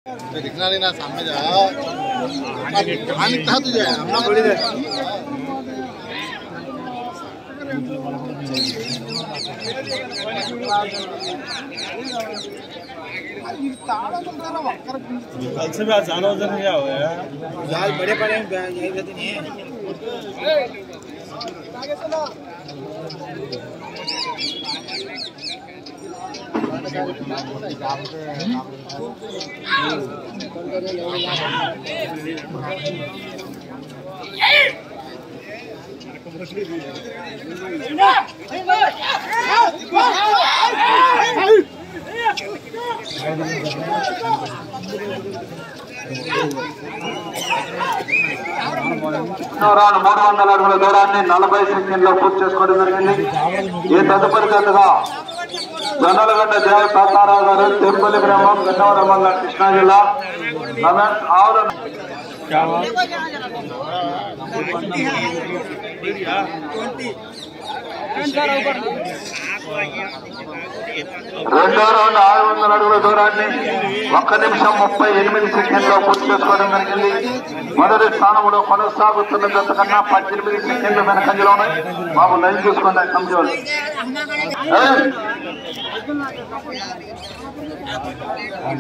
दिखना नहीं ना सामने जा पानी था तुझे हमने बड़ी दे कल से भी आज जाना उधर नहीं आओ यार बड़े बड़े यही रहते नहीं है రౌండ్ 300 అడుగుల దూరాన్ని 40 సెకండ్లో పూర్తి చేసుకోవడం జరిగింది. ఈ తదుపరి జతగా జొన్నలగడ్డ దేవ తాతారావు గారు తెంపల్లి గ్రామం గన్నవరం మండలం కృష్ణా జిల్లా రెండో రౌండ్ 600 అడుగుల దూరాన్ని 1 నిమిషం 38 సెకండ్లో పూర్తి చేసుకోవడం జరిగింది. మొదటి స్థానంలో కొనసాగుతున్న జత కన్నా 18 సెకండ్లు వెనకంజలో ఉన్నాయి. బాబు లైన్ చూసుకున్న కమిటీ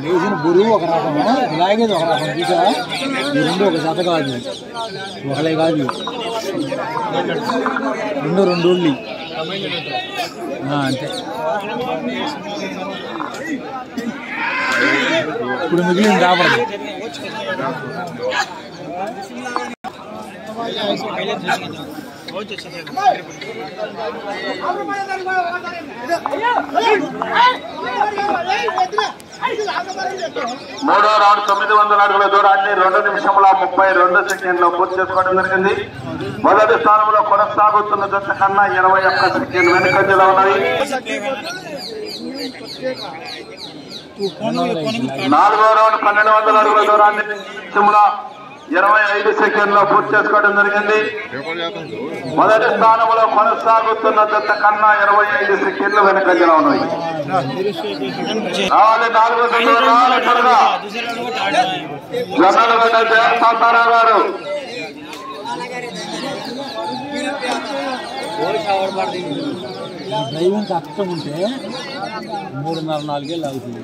లేచిన బరువు ఒక రకము లాగేది ఒక రకం చూసా ఈ రెండు ఒక జత కాదు ఒకలే కాదు రెండు ఉళ్ళి అంతే. ఇప్పుడు మిగిలింది రాబడదు. మూడో రౌండ్ 900 అడుగుల దూరాన్ని 2 నిమిషముల 32 సెకండ్లో పూర్తి చేసుకోవడం జరిగింది. మొదటి స్థానంలో కొనసాగుతున్న జత కన్నా 21 సెకండ్ వెనుకంజలో ఉన్నది. నాలుగో రౌండ్ 1200 అడుగుల దూరాన్ని 25 సెకండ్లో పూర్తి చేసుకోవడం జరిగింది. మొదటి స్థానంలో కొనసాగుతున్న జత కన్నా 25 సెకండ్లు వెనుకంజలో ఉన్నాయి. జొన్నలగడ్డ దేవ తాతారావు గారు దైవం కష్టం ఉంటే 3.5-4 ఏళ్ళు అవుతుంది.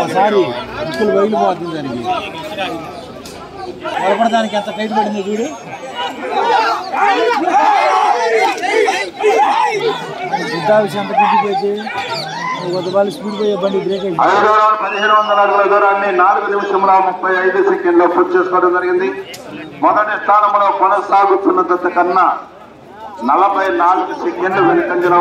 ఒకసారి ఇక్కులు బయలుపోతుంది దానికి పొరపడడానికి ఎంత టైట్ పడింది చూడు. విద్యావిషయం ఎంత దిగిపోయింది కొద్దిపాలు స్పీడ్ పోయే బండి బ్రేక్ అయింది. 1500 అడుగుల దూరాన్ని 4 నిమిషముల 35 సెకండ్లో పూర్తి చేసుకోవడం జరిగింది. మొదటి స్థానంలో కొనసాగుతున్న జత కన్నా 44 సెకండ్లు వెనుకంజలో